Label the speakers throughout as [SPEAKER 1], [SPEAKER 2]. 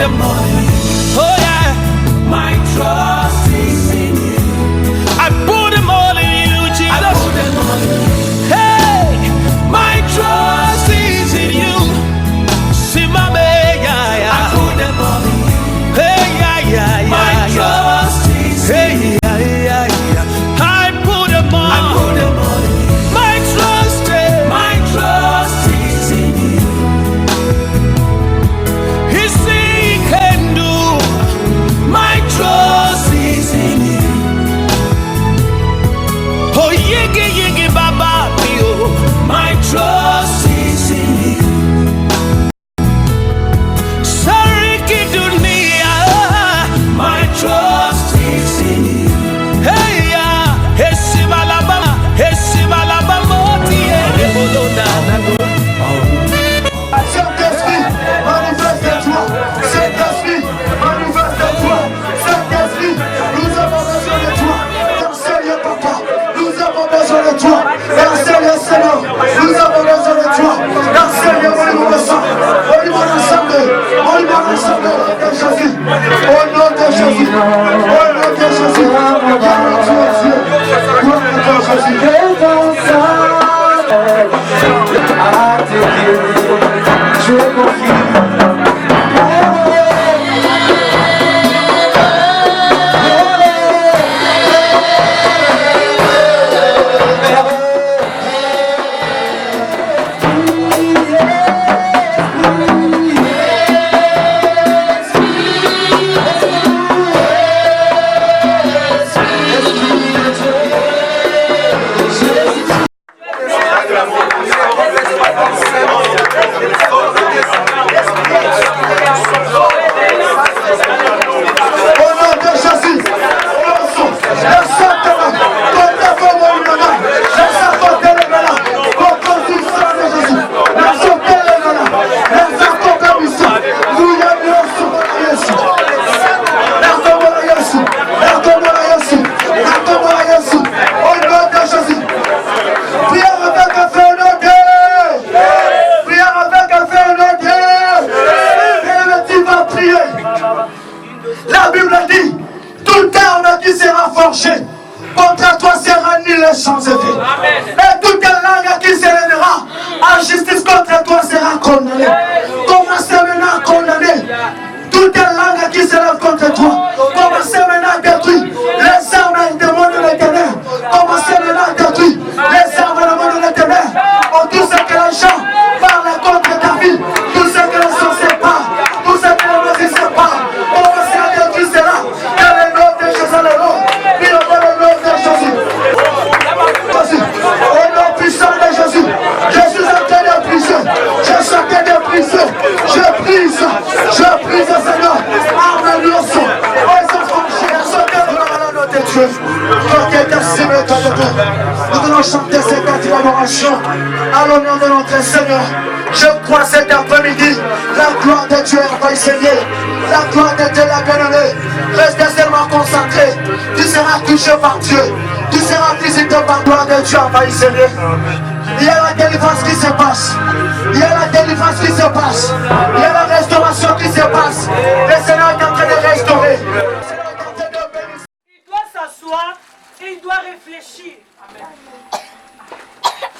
[SPEAKER 1] them all in you. Oh yeah. My trust is in you. I put them all in you, Jesus. I put them all in you. Hey, my trust is in you. Simame, yeah, yeah. I put them all in you. Hey, yeah, yeah, yeah. My trust is in you. Yeah, yeah, yeah. I put them all. I put them all in you. My trust is in you. He can do. My trust is in you. Oh, yigi yigi baba mio. My trust is in you. Sariki dunia. My trust is in you. Hey ya, esibalaba moti ebolona nago.
[SPEAKER 2] Saint-Esprit, manifeste-toi. Saint-Esprit, manifeste-toi. Saint-Esprit, nous avons besoin de toi. Seigneur Papa, nous avons besoin de toi. Seigneur Seigneur, nous avons besoin de toi. Seigneur, au niveau de ça, au niveau de l'Assemblée, au niveau de l'Assemblée de Jésus, au nom de Jésus, au nom de Jésus, gloire à toi, Dieu, gloire à toi, Jésus. Je confie. La Bible dit, toute arme qui sera forgée contre toi sera nulle et sans effet. Et toute langue qui s'élèvera en justice contre toi sera condamnée. Commencez maintenant à condamner toute langue qui s'élève contre toi. Commencez maintenant à détruire les armes du monde de l'éternel. Commencez maintenant à détruire les armes du monde de l'éternel. Tout ce que les gens parlent contre ta vie, tout ce que les gens séparent, tout ce que les mauvais séparent, commencez à détruire cela. Dans le nom de Jésus, dans le nom de Jésus. Au nom puissant de Jésus, je suis en train de briser, je suis en train de briser, je brise, Seigneur, arme l'osso, nous allons chanter cette cantique d'adoration à l'honneur de notre Seigneur. Je crois cet après-midi, la gloire de Dieu va y saigner. La gloire de Dieu la bien-aimée. Reste seulement concentré. Tu seras touché par Dieu. Tu seras visité par la gloire de Dieu va y saigner. Il y a la délivrance qui se passe. Il y a la délivrance qui se passe. Il y a la restauration qui se passe. Le Seigneur est en train de restaurer.
[SPEAKER 3] Il doit réfléchir. Amen.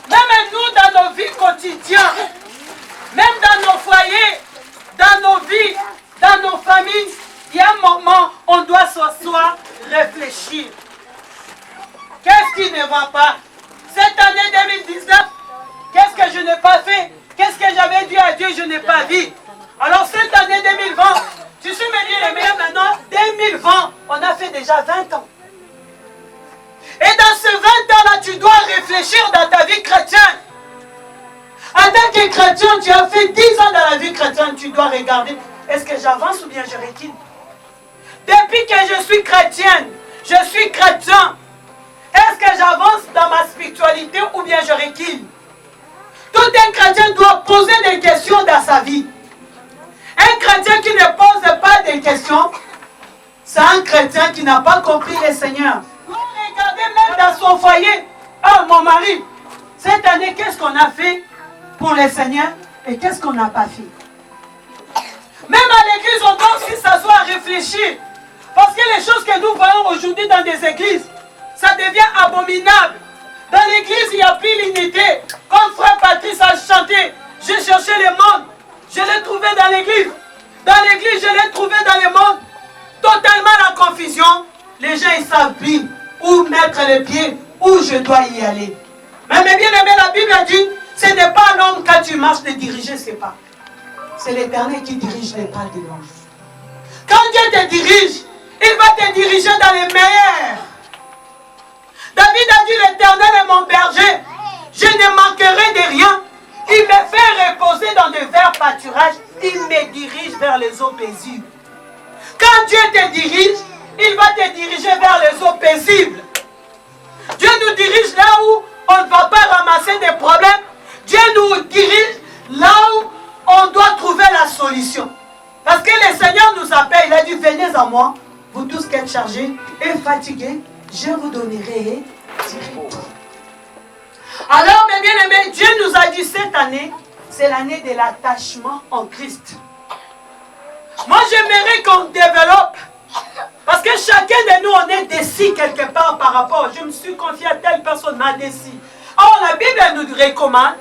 [SPEAKER 3] Même nous, dans nos vies quotidiennes, même dans nos foyers, dans nos vies, dans nos familles, il y a un moment où on doit s'asseoir, réfléchir. Qu'est-ce qui ne va pas? Cette année 2019, qu'est-ce que je n'ai pas fait? Qu'est-ce que j'avais dit à Dieu, je n'ai pas vu? Alors cette année 2020, tu sais me dire, maintenant, 2020, on a fait déjà 20 ans. Et dans ces 20 ans-là, tu dois réfléchir dans ta vie chrétienne. En tant que chrétien, tu as fait 10 ans dans la vie chrétienne, tu dois regarder, est-ce que j'avance ou bien je recule? Depuis que je suis chrétienne, je suis chrétien, est-ce que j'avance dans ma spiritualité ou bien je recule? Tout un chrétien doit poser des questions dans sa vie. Un chrétien qui ne pose pas des questions, c'est un chrétien qui n'a pas compris le Seigneur. Regardez même dans son foyer. Oh mon mari, cette année, qu'est-ce qu'on a fait pour le Seigneur et qu'est-ce qu'on n'a pas fait? Même à l'église, on doit aussi s'asseoir à réfléchir. Parce que les choses que nous voyons aujourd'hui dans des églises, ça devient abominable. Dans l'église, il n'y a plus l'unité. Comme frère Patrice a chanté, j'ai cherché le monde. Je l'ai trouvé dans l'église. Dans l'église, je l'ai trouvé dans le monde. Totalement la confusion. Les gens, ils savent bien où mettre les pieds, où je dois y aller. Mais bien aimé, la Bible a dit, ce n'est pas l'homme quand tu marches de diriger ses pas. C'est l'Éternel qui dirige les pas de l'homme. Quand Dieu te dirige, il va te diriger dans les meilleurs. David a dit, l'Éternel est mon berger. Je ne manquerai de rien. Il me fait reposer dans de verts pâturages. Il me dirige vers les eaux paisibles. Quand Dieu te dirige, il va te diriger vers les eaux paisibles. Dieu nous dirige là où on ne va pas ramasser des problèmes. Dieu nous dirige là où on doit trouver la solution. Parce que le Seigneur nous appelle, il a dit, venez à moi, vous tous qui êtes chargés et fatigués, je vous donnerai du repos. Alors, mes bien-aimés, Dieu nous a dit cette année, c'est l'année de l'attachement en Christ. Moi, j'aimerais qu'on développe, parce que chacun de nous, on est décis quelque part par rapport. Je me suis confié à telle personne, m'a décis. Or, la Bible nous recommande,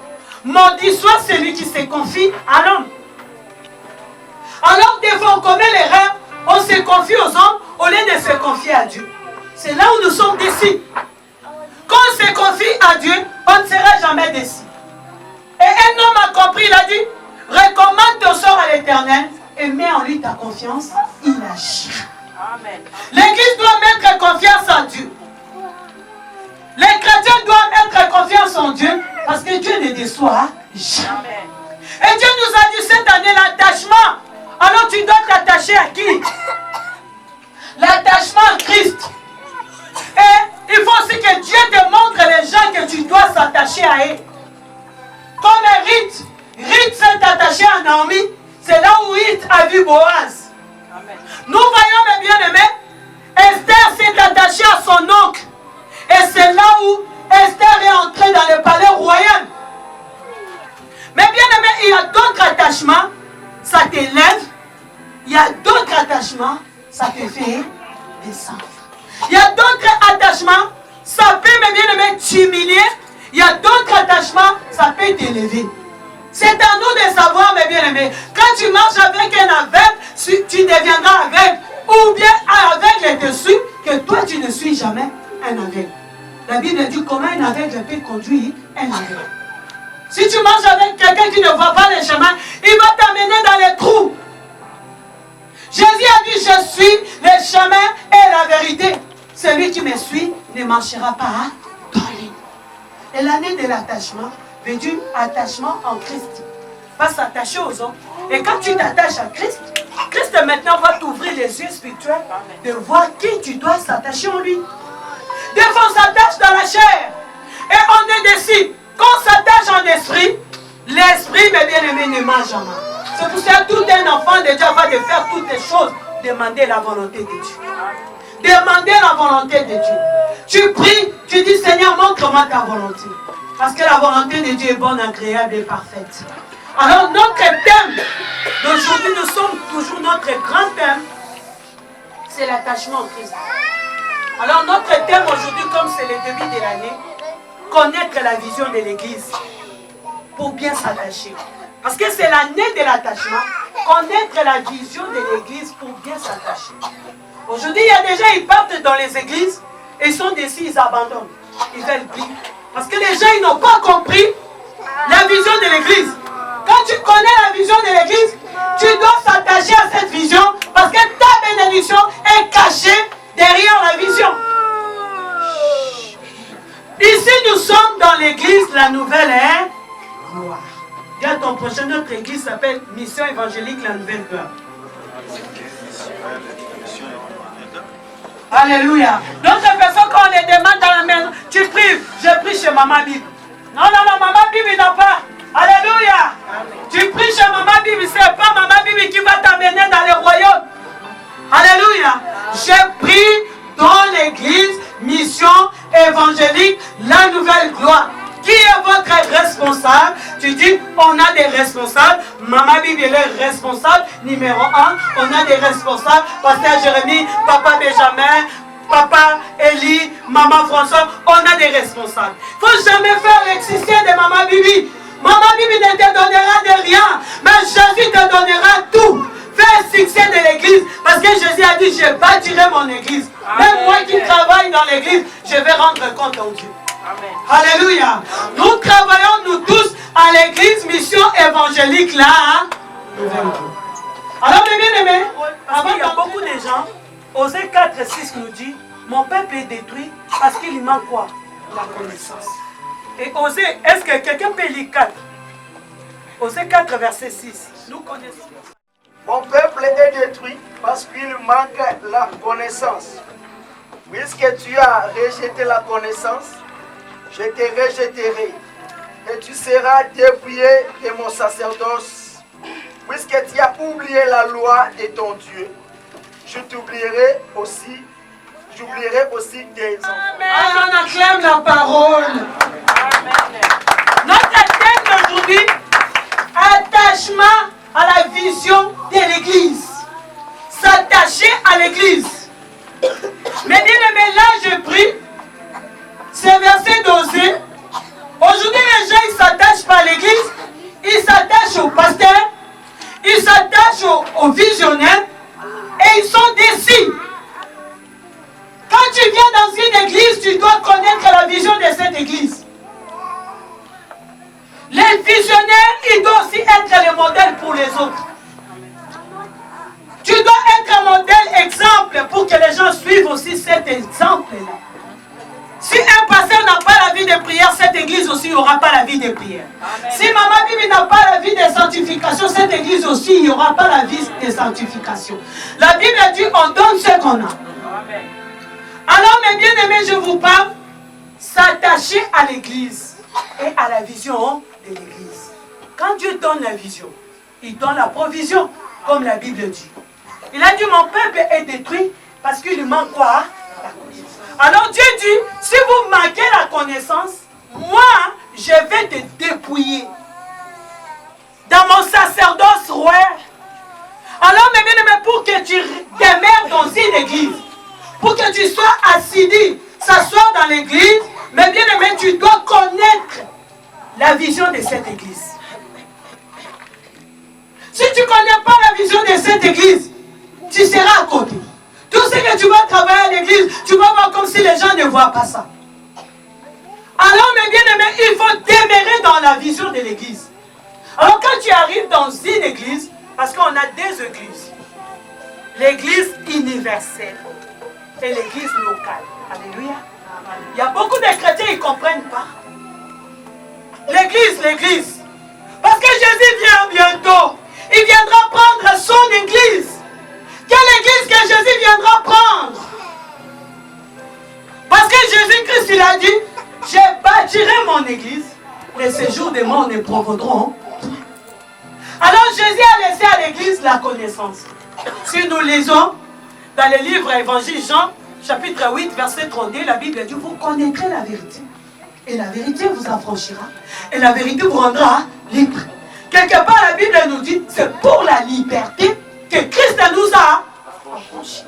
[SPEAKER 3] maudit soit celui qui se confie à l'homme. Alors, des fois, on commet l'erreur, on se confie aux hommes au lieu de se confier à Dieu. C'est là où nous sommes décis. Quand on se confie à Dieu, on ne sera jamais décis. Et un homme a compris, il a dit, recommande ton sort à l'Éternel et mets en lui ta confiance, il agira. L'Église doit mettre confiance en Dieu. Les chrétiens doivent mettre confiance en Dieu parce que Dieu ne déçoit jamais. Et Dieu nous a dit cette année l'attachement. Alors tu dois t'attacher à qui? L'attachement à Christ. Et il faut aussi que Dieu te montre les gens que tu dois s'attacher à eux. Comme Ruth s'est attachée à Naomi, c'est là où Ruth a vu Boaz. Amen. Nous voyons, mes bien-aimés, Esther s'est attachée à son oncle. Et c'est là où Esther est entrée dans le palais royal. Mais bien-aimés, il y a d'autres attachements, ça t'élève. Il y a d'autres attachements, ça te fait descendre. Il y a d'autres attachements, ça peut, mes bien-aimés, t'humilier. Il y a d'autres attachements, ça peut t'élever. C'est à nous de savoir, mes bien-aimés, quand tu marches avec un aveugle, tu deviendras aveugle. Ou bien un aveugle te suit, que toi tu ne suis jamais un aveugle. La Bible dit comment un aveugle peut conduire un aveugle. Si tu marches avec quelqu'un qui ne voit pas les chemins, il va t'amener dans les trous. Jésus a dit, je suis le chemin et la vérité. Celui qui me suit ne marchera pas dans l'île. Et l'année de l'attachement veut dire attachement en Christ. Pas s'attacher aux hommes. Et quand tu t'attaches à Christ, Christ maintenant va t'ouvrir les yeux spirituels de voir qui tu dois s'attacher en lui. Des fois on s'attache dans la chair. Et on est décis. Quand on s'attache en esprit, l'esprit, mes bien-aimés, ne mange jamais. C'est pour ça que tout un enfant de Dieu va de faire toutes les choses. Demander la volonté de Dieu. Demander la volonté de Dieu. Tu pries, tu dis Seigneur, montre-moi ta volonté. Parce que la volonté de Dieu est bonne, agréable et parfaite. Alors notre thème d'aujourd'hui, nous sommes toujours notre grand thème, c'est l'attachement au Christ. Alors notre thème aujourd'hui, comme c'est le début de l'année, connaître la vision de l'Église pour bien s'attacher. Parce que c'est l'année de l'attachement, connaître la vision de l'Église pour bien s'attacher. Aujourd'hui, il y a des gens, ils partent dans les églises et ils sont décis, ils abandonnent. Ils veulent plus. Parce que les gens, ils n'ont pas compris la vision de l'Église. Quand tu connais la vision de l'Église, tu dois s'attacher à cette vision parce que ta bénédiction est cachée derrière la vision. Ici, nous sommes dans l'église, la nouvelle est gloire. Dis à ton prochain, notre église s'appelle Mission évangélique, la nouvelle gloire. Alléluia. D'autres personnes, quand on les demande dans la maison, tu pries, je prie chez Maman Bible. Non, Maman Bible, il n'a pas. Alléluia. Tu pries chez Maman Bible, c'est pas Maman Bible qui va t'amener dans le royaume. Alléluia. Je prie dans l'église, mission évangélique, la nouvelle gloire, Qui est votre responsable? Tu dis, on a des responsables. Maman Bibi est responsable. Numéro 1, on a des responsables. Pasteur Jérémie, Papa Benjamin, Papa Élie, Maman François, on a des responsables. Il ne faut jamais faire l'existence de Maman Bibi. Maman Bibi ne te donnera de rien, mais Jésus te donnera tout. Fais le succès de l'église, parce que Jésus a dit, je bâtirai mon église. Même moi qui travaille dans l'église, je vais rendre compte en Dieu. Amen. Alléluia. Nous travaillons, nous tous, à l'église mission évangélique là. Hein? Alors, mes bien-aimés, il y a beaucoup de gens, Osée 4:6 nous dit, mon peuple est détruit parce qu'il lui manque quoi? La connaissance. Et Osée, est-ce que quelqu'un peut lire 4? Osée 4, verset 6. Nous connaissons.
[SPEAKER 2] Mon peuple est détruit parce qu'il manque la connaissance. Puisque tu as rejeté la connaissance, je te rejetterai et tu seras dépouillé de mon sacerdoce. Puisque tu as oublié la loi de ton Dieu, j'oublierai aussi tes enfants.
[SPEAKER 3] Amen. On acclame la parole. Amen. Notre thème d'aujourd'hui, attachement à la vision de l'église. S'attacher à l'église. Mais bien aimé, là je prie, ces versets d'Osée. Aujourd'hui les gens ils s'attachent pas à l'église, ils s'attachent au pasteur, ils s'attachent aux visionnaires et ils sont déçus. Quand tu viens dans une église, tu dois connaître la vision de cette église. Les visionnaires, ils doivent aussi être le modèle pour les autres. Tu dois être un modèle exemple pour que les gens suivent aussi cet exemple-là. Si un pasteur n'a pas la vie de prière, cette église aussi n'aura pas la vie de prière. Amen. Si Maman Bibi n'a pas la vie de sanctification, cette église aussi n'aura pas la vie de sanctification. La Bible dit on donne ce qu'on a. Amen. Alors mes bien-aimés, je vous parle, s'attacher à l'église et à la vision de l'église. Quand Dieu donne la vision, il donne la provision, comme la Bible dit. Il a dit, mon peuple est détruit parce qu'il lui manque quoi? La connaissance. Alors Dieu dit, si vous manquez la connaissance, moi, je vais te dépouiller dans mon sacerdoce royal. Alors mes bien-aimés, pour que tu demeures dans une église, pour que tu sois assidu, s'asseoir dans l'église, mais bien aimé, tu dois connaître la vision de cette église. Si tu ne connais pas la vision de cette église, tu seras à côté. Tout ce que tu vas travailler à l'église, tu vas voir comme si les gens ne voient pas ça. Alors mes bien-aimés, il faut demeurer dans la vision de l'église. Alors quand tu arrives dans une église, parce qu'on a des églises, l'église universelle et l'église locale. Alléluia. Il y a beaucoup de chrétiens qui ne comprennent pas. L'église. Parce que Jésus vient bientôt. Il viendra prendre son église. Quelle église que Jésus viendra prendre? Parce que Jésus-Christ, il a dit, je bâtirai mon église. Les séjours des morts ne provoqueront. Alors Jésus a laissé à l'église la connaissance. Si nous lisons dans le livre Évangile Jean, chapitre 8, verset 32, la Bible dit, vous connaîtrez la vérité. Et la vérité vous affranchira. Et la vérité vous rendra libre. Quelque part, la Bible nous dit, c'est pour la liberté que Christ nous a affranchis.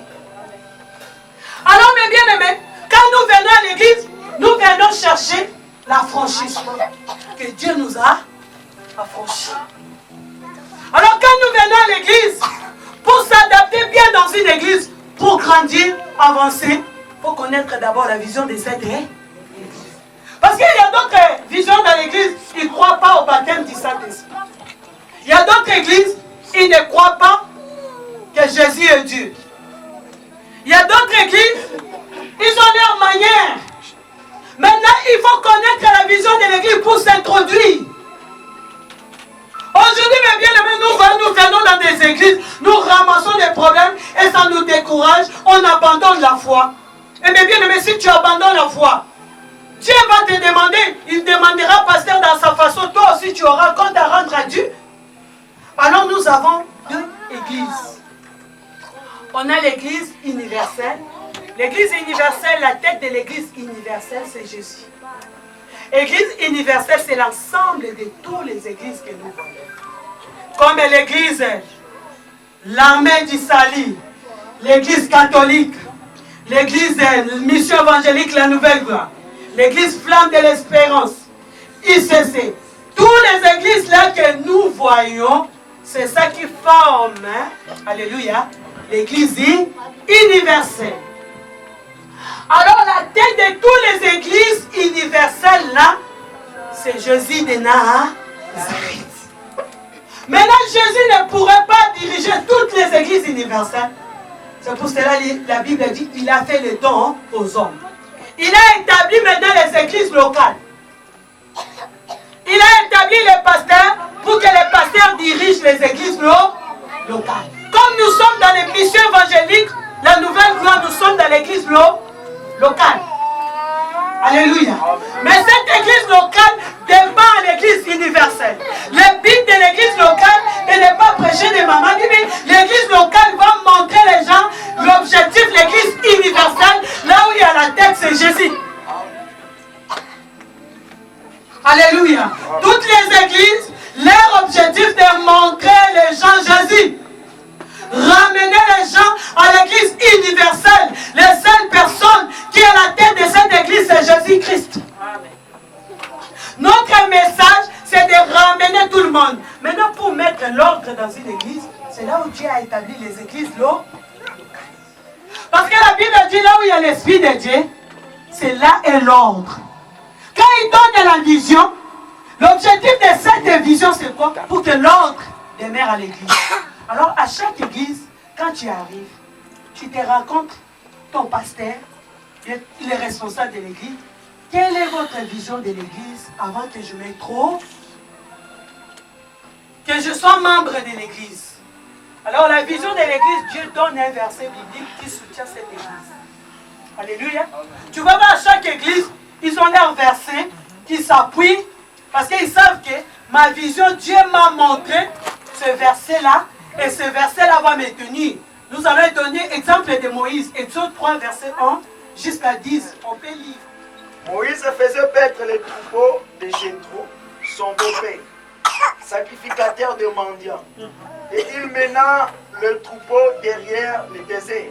[SPEAKER 3] Alors, mes bien-aimés, quand nous venons à l'église, nous venons chercher l'affranchissement que Dieu nous a affranchis. Alors, quand nous venons à l'église, pour s'adapter bien dans une église, pour grandir, avancer, il faut connaître d'abord la vision de cette église. Parce qu'il y a d'autres visions dans l'église, ils ne croient pas au baptême du Saint-Esprit. Il y a d'autres églises, ils ne croient pas que Jésus est Dieu. Il y a d'autres églises, ils ont leur manière. Maintenant, il faut connaître la vision de l'église pour s'introduire. Aujourd'hui, mes bien-aimés, nous venons dans des églises, nous ramassons des problèmes et ça nous décourage, on abandonne la foi. Et mes bien-aimés, si tu abandonnes la foi, Dieu va te demander, il demandera pasteur dans sa façon, toi aussi tu auras compte à rendre à Dieu. Alors nous avons deux églises. On a l'église universelle. L'église universelle, la tête de l'église universelle, c'est Jésus. Église universelle, c'est l'ensemble de toutes les églises que nous voyons. Comme l'église, l'armée d'Israël, l'église catholique, l'église mission évangélique, la nouvelle gloire, l'église flamme de l'espérance, ICC. Toutes les églises là que nous voyons, c'est ça qui forme, alléluia, l'église universelle. Alors la tête de toutes les églises universelles là, c'est Jésus de Nazareth. Maintenant, Jésus ne pourrait pas diriger toutes les églises universelles. C'est pour cela que la Bible dit qu'il a fait le don aux hommes. Il a établi maintenant les églises locales. Il a établi les pasteurs pour que les pasteurs dirigent les églises locales. Comme nous sommes dans les missions évangéliques, la nouvelle gloire, nous sommes dans l'église locale. Alléluia. Mais cette église locale dépend à l'église universelle. Le but de l'église locale est de ne pas prêcher des mamans. L'église locale va montrer les gens l'objectif de l'église universelle. Là où il y a la tête, c'est Jésus. Alléluia. Toutes les églises, leur objectif est de montrer les gens Jésus. Ramener les gens à l'église universelle. Les seules personnes qui est à la tête de cette église, c'est Jésus-Christ. Notre message, c'est de ramener tout le monde. Maintenant, pour mettre l'ordre dans une église, c'est là où Dieu a établi les églises locales. Parce que la Bible dit là où il y a l'Esprit de Dieu, c'est là est l'ordre. Quand il donne la vision, l'objectif de cette vision, c'est quoi? Pour que l'ordre demeure à l'église. Alors, à chaque église, quand tu arrives, tu te rencontres ton pasteur, les responsables de l'église. Quelle est votre vision de l'église avant que je me trouve? Que je sois membre de l'église. Alors, la vision de l'église, Dieu donne un verset biblique qui soutient cette église. Alléluia. Tu vas voir à chaque église, ils ont leur verset qui s'appuie parce qu'ils savent que ma vision, Dieu m'a montré ce verset-là. Et ce verset-là va me tenir. Nous allons donner exemple de Moïse. Exode 3, verset 1 jusqu'à 10. On peut lire.
[SPEAKER 2] Moïse faisait paître les troupeaux de Jéthro, son beau-père, sacrificateur de mendiants. Et il mena le troupeau derrière le désert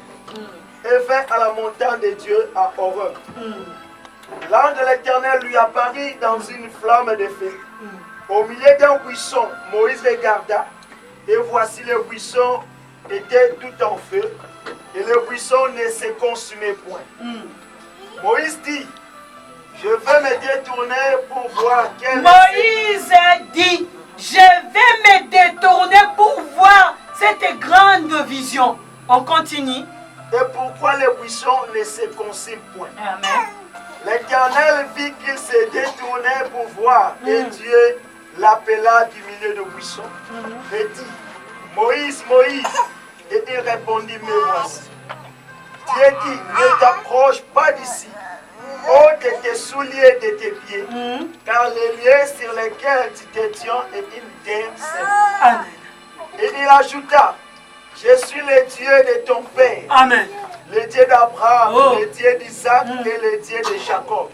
[SPEAKER 2] et vint à la montagne de Dieu à Horeb. L'ange de l'Éternel lui apparut dans une flamme de feu. Au milieu d'un buisson, Moïse regarda. Et voici le buisson était tout en feu, et le buisson ne se consumait point. Moïse dit, je vais me détourner pour voir quel...
[SPEAKER 3] Moïse dit, je vais me détourner pour voir cette grande vision. On continue.
[SPEAKER 2] Et pourquoi le buisson ne se consume point?
[SPEAKER 3] Amen.
[SPEAKER 2] L'Éternel vit qu'il se détournait pour voir, et Dieu l'appela du milieu du buisson et dit, Moïse, Moïse. Et il répondit, me voici. Dieu dit, ne t'approche pas d'ici, ôte tes souliers de tes pieds, car les lieux sur lesquels tu te tiens est une terre sainte. Et il ajouta, je suis le Dieu de ton père.
[SPEAKER 3] Amen.
[SPEAKER 2] Le Dieu d'Abraham, le Dieu d'Isaac et le Dieu de Jacob.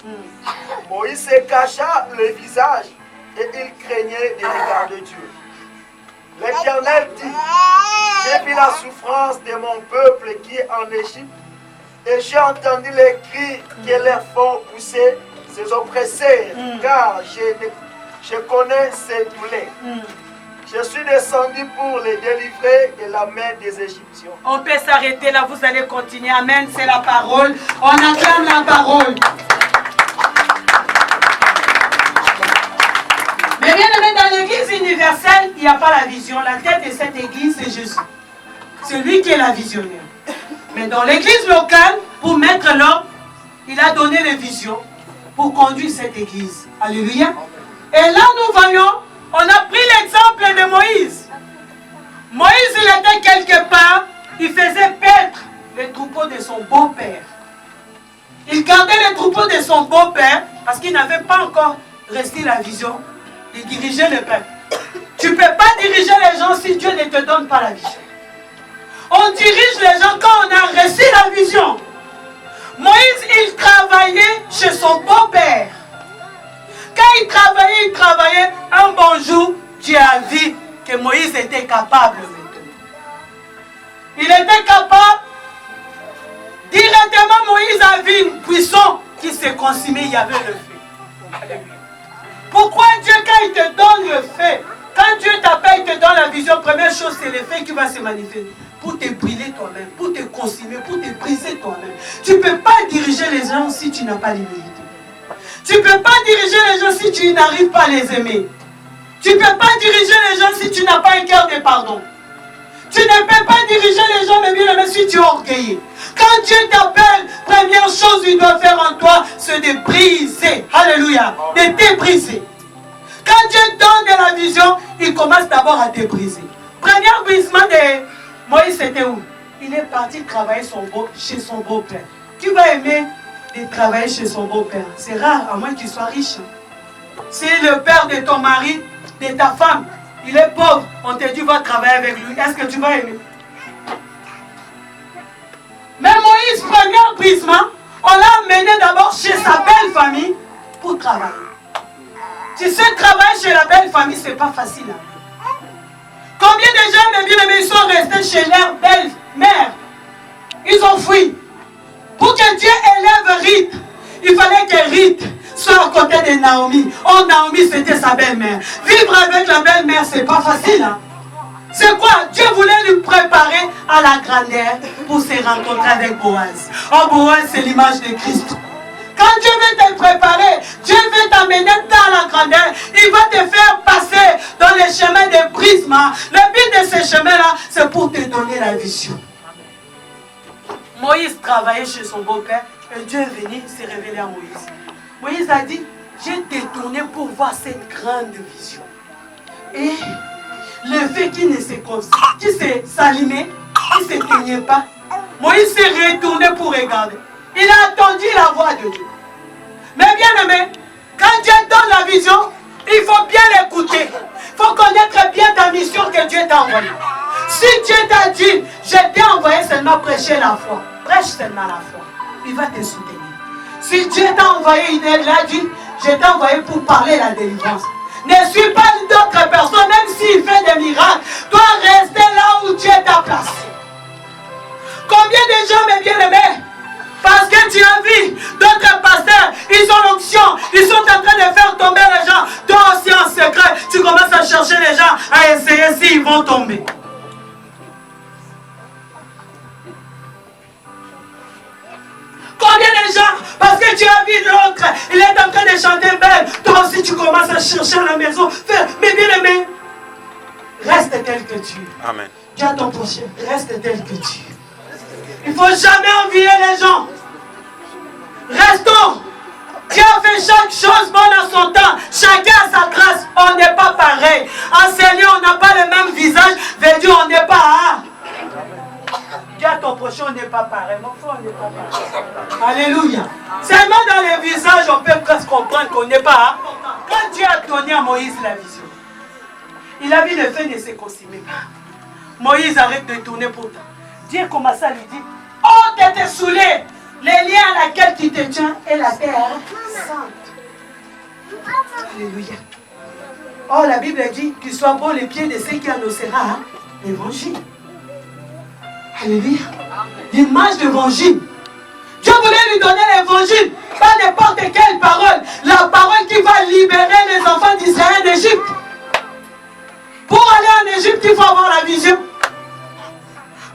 [SPEAKER 2] Moïse se cacha le visage et il craignait des regards de Dieu. L'Éternel dit, j'ai vu la souffrance de mon peuple qui est en Égypte et j'ai entendu les cris que leur font pousser ses oppresseurs, car je connais ses douleurs. Je suis descendu pour les délivrer de la main des Égyptiens.
[SPEAKER 3] On peut s'arrêter là, vous allez continuer. Amen, c'est la parole. On acclame la parole. Mais bien aimé, dans l'église universelle, il n'y a pas la vision. La tête de cette église, c'est Jésus. C'est lui qui est la visionnaire. Mais dans l'église locale, pour mettre l'ordre, il a donné les visions pour conduire cette église. Alléluia. Et là, nous voyons, on a pris l'exemple de Moïse. Moïse, il était quelque part, il faisait paître les troupeaux de son beau-père. Il gardait les troupeaux de son beau-père parce qu'il n'avait pas encore reçu la vision. Il dirigeait le peuple. Tu ne peux pas diriger les gens si Dieu ne te donne pas la vision. On dirige les gens quand on a reçu la vision. Moïse, il travaillait chez son beau-père. il travaillait. Un bon jour, Dieu a vu que Moïse était capable maintenant. Il était capable. Directement, Moïse a vu une buisson qui s'est consumée, il y avait le feu. Alléluia. Pourquoi Dieu, quand il te donne le feu, quand Dieu t'appelle, il te donne la vision, première chose, c'est le feu qui va se manifester. Pour te brûler toi-même, pour te consumer, pour te briser toi-même. Tu ne peux pas diriger les gens si tu n'as pas l'humilité. Tu ne peux pas diriger les gens si tu n'arrives pas à les aimer. Tu ne peux pas diriger les gens si tu n'as pas un cœur de pardon. Tu ne peux pas diriger les gens, mais bien si tu es orgueilleux. Quand Dieu t'appelle, première chose qu'il doit faire en toi, c'est de briser. Alléluia. De te briser. Quand Dieu donne de la vision, il commence d'abord à te briser. Premier brisement de Moïse, c'était où? Il est parti travailler chez son beau-père. Qui va aimer de travailler chez son beau-père? C'est rare, à moins qu'il soit riche. Si le père de ton mari, de ta femme, il est pauvre, on te dit va travailler avec lui, est-ce que tu vas aimer? Mais Moïse, premier brisement, on l'a amené d'abord chez sa belle famille pour travailler. Tu sais, travailler chez la belle famille, c'est pas facile. Combien de gens, mes bien-aimés, ils sont restés chez leur belle-mère? Ils ont fui. Pour que Dieu élève Rite, il fallait que Rite soit à côté de Naomi. Oh, Naomi, c'était sa belle-mère. Vivre avec la belle-mère, c'est pas facile. Hein? C'est quoi? Dieu voulait lui préparer à la grandeur pour se rencontrer avec Boaz. Oh, Boaz, c'est l'image de Christ. Quand Dieu veut te préparer, Dieu veut t'amener dans la grandeur, il va te faire passer dans les chemins de brisement. Le but de ces chemins-là, c'est pour te donner la vision. Moïse travaillait chez son beau-père et Dieu est venu se révéler à Moïse. Moïse a dit, j'ai détourné pour voir cette grande vision. Et le feu qui s'allumait, qui ne s'éteignait pas, Moïse s'est retourné pour regarder. Il a attendu la voix de Dieu. Mais bien aimé, quand Dieu donne la vision, il faut bien l'écouter. Il faut connaître bien ta mission que Dieu t'a envoyée. Si Dieu t'a dit, je t'ai envoyé seulement prêcher la foi, prêche seulement la foi, il va te soutenir. Si Dieu t'a envoyé, il a dit, je t'ai envoyé pour parler la délivrance. Ne suis pas d'autres personnes, même s'il fait des miracles, dois rester là où Dieu t'a placé. Combien de gens, mes bien-aimés, parce que tu as vu d'autres pasteurs, ils ont l'onction, ils sont en train de faire tomber les gens. Toi aussi en secret, tu commences à chercher les gens, à essayer s'ils vont tomber. Combien de gens, parce que tu as vu l'autre, il est en train de chanter belle, toi aussi tu commences à chercher à la maison. Mais bien aimé, reste tel que tu es.
[SPEAKER 1] Amen.
[SPEAKER 3] Dis à ton prochain, reste tel que tu es. Il ne faut jamais envier les gens. Restons. Dieu a fait chaque chose bonne à son temps. Chacun a sa grâce. On n'est pas pareil. Enseignant, on n'a pas le même visage. Veut dire, on n'est pas. Dis à ton prochain, on n'est pas pareil. Mon frère, on n'est pas pareil. Alléluia. Seulement dans les visages, on peut presque comprendre qu'on n'est pas. Quand Dieu a donné à Moïse la vision, il a vu le feu ne se consumer pas. Moïse arrête de tourner pour toi. Dieu commence à lui dire, oh, tu étais saoulé. Les liens à laquelle tu te tiens est la terre sainte. Alléluia. Oh, la Bible dit qu'il soit bon les pieds de ceux qui annoncera l'évangile. Alléluia. L'image de l'évangile. Dieu voulait lui donner l'évangile. Pas n'importe quelle parole. La parole qui va libérer les enfants d'Israël d'Égypte. Pour aller en Égypte, il faut avoir la vision.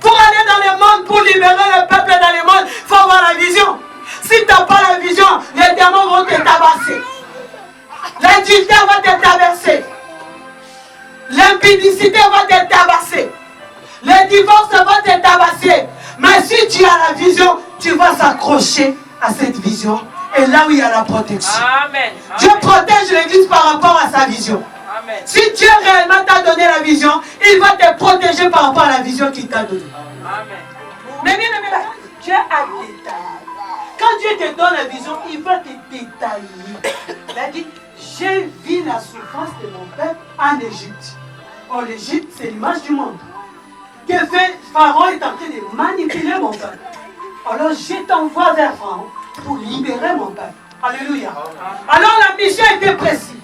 [SPEAKER 3] Pour aller dans le monde, pour libérer le peuple dans le monde, il faut avoir la vision. Si tu n'as pas la vision, les démons vont te tabasser. L'adultère va te tabasser. L'impudicité va te tabasser. Le divorce va te tabasser. Mais si tu as la vision, tu vas s'accrocher à cette vision. Et là où il y a la protection.
[SPEAKER 4] Amen.
[SPEAKER 3] Dieu protège l'église par rapport à sa vision.
[SPEAKER 4] Amen.
[SPEAKER 3] Si Dieu réellement t'a donné la vision, il va te protéger par rapport à la vision qu'il t'a donnée.
[SPEAKER 4] Amen.
[SPEAKER 3] Mais bien aimé, Dieu a détaillé. Quand Dieu te donne la vision, il va te détailler. Il a dit, j'ai vu la souffrance de mon peuple en Égypte. En Égypte, c'est l'image du monde. Que fait Pharaon est en train de manipuler mon peuple. Alors je t'envoie vers Pharaon pour libérer mon peuple. Alléluia. Alors la mission était précise.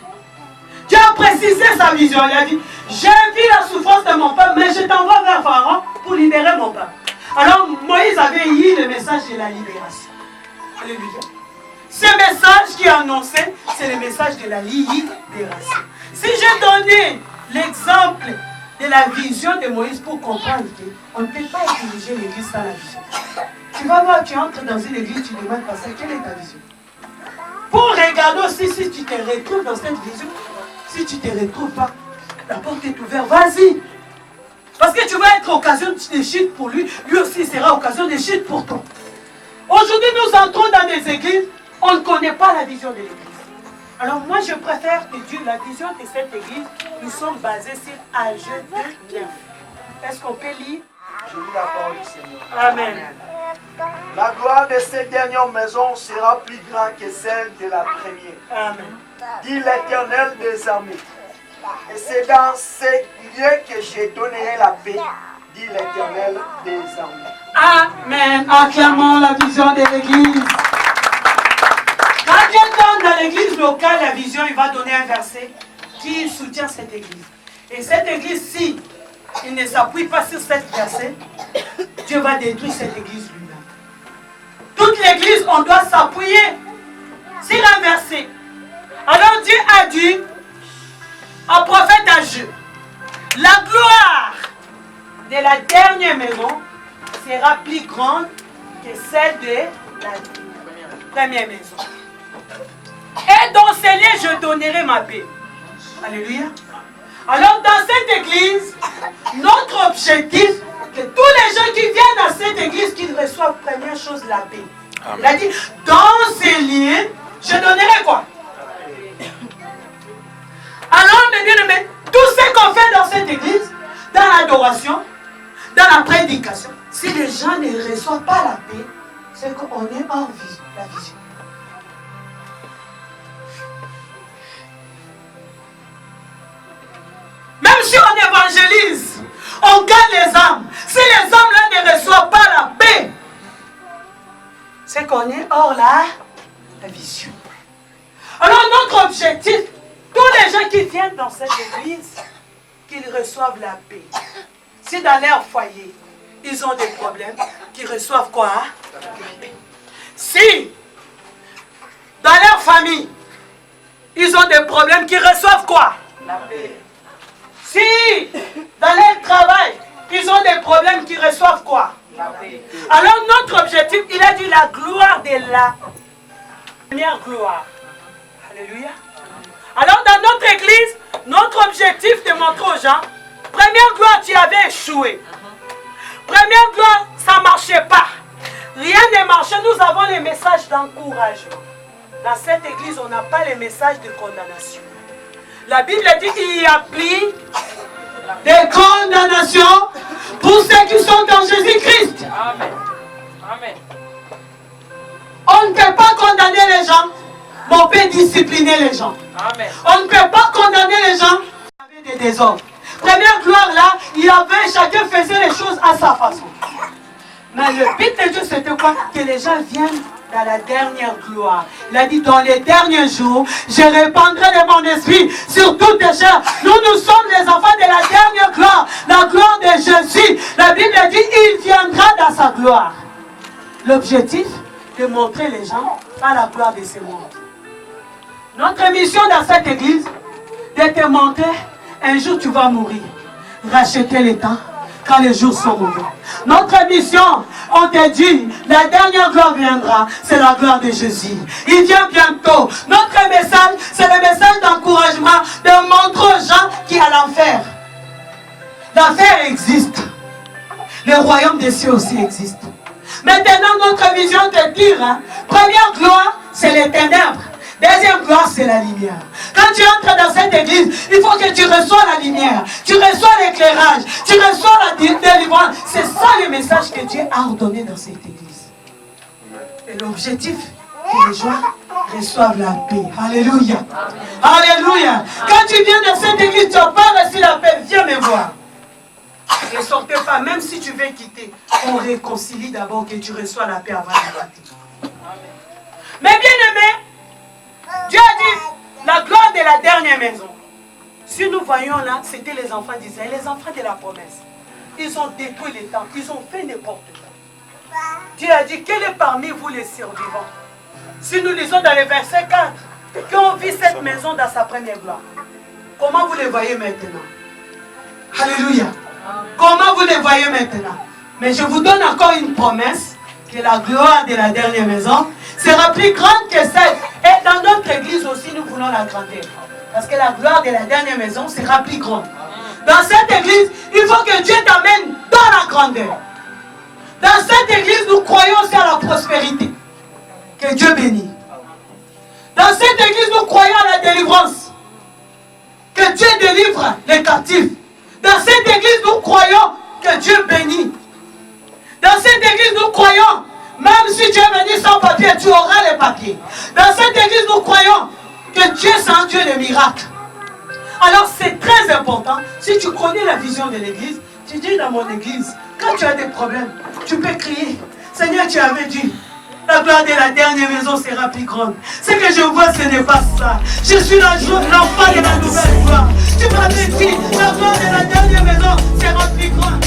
[SPEAKER 3] précisé sa vision. Il a dit, j'ai vu la souffrance de mon peuple, mais je t'envoie vers Pharaon pour libérer mon peuple. Alors Moïse avait eu le message de la libération. Alléluia. Ce message qui est annoncé, c'est le message de la libération. Si j'ai donné l'exemple de la vision de Moïse pour comprendre qu'on ne peut pas diriger l'église sans la vision. Tu vas voir, tu entres dans une église, tu demandes pasteur, quelle est ta vision? Pour regarder aussi si tu te retrouves dans cette vision. Si tu ne te retrouves pas, la porte est ouverte, vas-y. Parce que tu vas être occasion de chute pour lui, lui aussi sera occasion de chute pour toi. Aujourd'hui, nous entrons dans des églises, on ne connaît pas la vision de l'église. Alors moi, je préfère que Dieu, la vision de cette église, nous sommes basés sur un jeu de bienfait. Est-ce qu'on peut lire?
[SPEAKER 2] Je lis la parole du Seigneur.
[SPEAKER 3] Amen.
[SPEAKER 2] La gloire de cette dernière maison sera plus grande que celle de la première.
[SPEAKER 3] Amen.
[SPEAKER 2] Dit l'Éternel des armées. Et c'est dans ces lieux que je donnerai la paix, dit l'Éternel des armées.
[SPEAKER 3] Amen. Acclamons la vision de l'église. Quand Dieu donne dans l'église locale la vision, il va donner un verset qui soutient cette église. Et cette église, si il ne s'appuie pas sur cette verset, Dieu va détruire cette église lui-même. Toute l'église, on doit s'appuyer sur un verset. Alors Dieu a dit au prophète Ageu, la gloire de la dernière maison sera plus grande que celle de la première maison. Et dans ces lieux, je donnerai ma paix. Alléluia. Alors dans cette église, notre objectif, que tous les gens qui viennent à cette église, qu'ils reçoivent première chose la paix. Amen. Il a dit, dans ces lieux, je donnerai quoi? Alors mes bien-aimés, tout ce qu'on fait dans cette église, dans l'adoration, dans la prédication, si les gens ne reçoivent pas la paix, c'est qu'on est hors la vision. Même si on évangélise, on gagne les âmes. Si les âmes-là ne reçoivent pas la paix, c'est qu'on est hors la vision. Alors notre objectif, tous les gens qui viennent dans cette église, qu'ils reçoivent la paix. Si dans leur foyer, ils ont des problèmes, qu'ils reçoivent quoi? La paix. Si dans leur famille, ils ont des problèmes, qu'ils reçoivent quoi? La paix. Si dans leur travail, ils ont des problèmes, qu'ils reçoivent quoi? La paix. Alors notre objectif, il a dit la gloire de la première gloire. Alléluia. Alors dans notre église, notre objectif de montrer aux gens, première gloire, tu avais échoué. Première gloire, ça ne marchait pas. Rien ne marchait, nous avons les messages d'encouragement. Dans cette église, on n'a pas les messages de condamnation. La Bible dit qu'il y a plus de condamnation pour ceux qui sont en Jésus-Christ. Amen. Amen. On ne peut pas condamner les gens, mais on peut discipliner les gens. Amen. On ne peut pas condamner les gens avec des désordres. Première gloire là, il y avait, chacun faisait les choses à sa façon. Mais le but de Dieu, c'était quoi? Que les gens viennent dans la dernière gloire. Il a dit, dans les derniers jours, je répandrai de mon esprit sur toutes les chairs. Nous sommes les enfants de la dernière gloire, la gloire de Jésus. La Bible dit, il viendra dans sa gloire. L'objectif, de montrer les gens à la gloire de ce monde. Notre mission dans cette église, de te montrer, un jour tu vas mourir. Racheter les temps quand les jours sont mauvais. Notre mission, on te dit, la dernière gloire viendra, c'est la gloire de Jésus. Il vient bientôt. Notre message, c'est le message d'encouragement, de montrer aux gens qu'il y a l'enfer. L'enfer existe. Le royaume des cieux aussi existe. Maintenant, notre vision te dire, première gloire, c'est les ténèbres. Deuxième gloire, c'est la lumière. Quand tu entres dans cette église, il faut que tu reçois la lumière, tu reçois l'éclairage, tu reçois la délivrance. C'est ça le message que Dieu a ordonné dans cette église. Et l'objectif, que les gens reçoivent la paix. Alléluia. Alléluia. Quand tu viens dans cette église, tu n'as pas reçu la paix, viens me voir. Ne sortez pas, même si tu veux quitter, on réconcilie d'abord que tu reçois la paix avant de quitter. Mais bien aimé, Dieu a dit, la gloire de la dernière maison Si nous voyons là, c'était les enfants d'Israël, les enfants de la promesse. Ils ont détruit les temples, ils ont fait n'importe quoi. Dieu a dit, quel est parmi vous les survivants? Si nous lisons dans le verset 4, qu'on vit cette maison dans sa première gloire, comment vous les voyez maintenant? Alléluia. Comment vous les voyez maintenant? Mais je vous donne encore une promesse, que la gloire de la dernière maison sera plus grande que celle. Et dans notre église aussi, nous voulons la grandeur. Parce que la gloire de la dernière maison sera plus grande. Dans cette église, il faut que Dieu t'amène dans la grandeur. Dans cette église, nous croyons aussi à la prospérité. Que Dieu bénit. Dans cette église, nous croyons à la délivrance. Que Dieu délivre les captifs. Dans cette église, nous croyons que Dieu bénit. Dans cette église, nous croyons, même si tu es venu sans papier, tu auras les papiers. Dans cette église, nous croyons que Dieu c'est un Dieu de miracles. Alors c'est très important, si tu connais la vision de l'église, tu dis dans mon église, quand tu as des problèmes, tu peux crier, Seigneur, tu avais dit, la gloire de la dernière maison sera plus grande. Ce que je vois, ce n'est pas ça. Je suis l'enfant de la nouvelle gloire. Tu m'avais dit, la gloire de la dernière maison sera plus grande.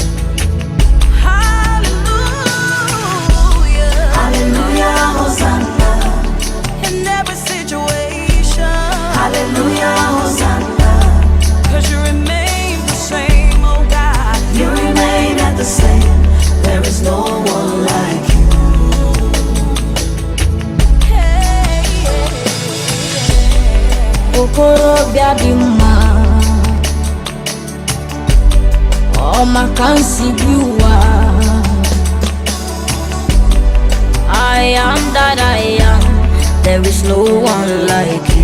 [SPEAKER 4] Hallelujah, Hosanna, in every situation. Hallelujah, Hosanna, 'cause you remain the same, oh God. You remain at the same. There is no one like you. Hey, Okorobia Bima, oh my can't biwa. I am that I am. There is no one like you.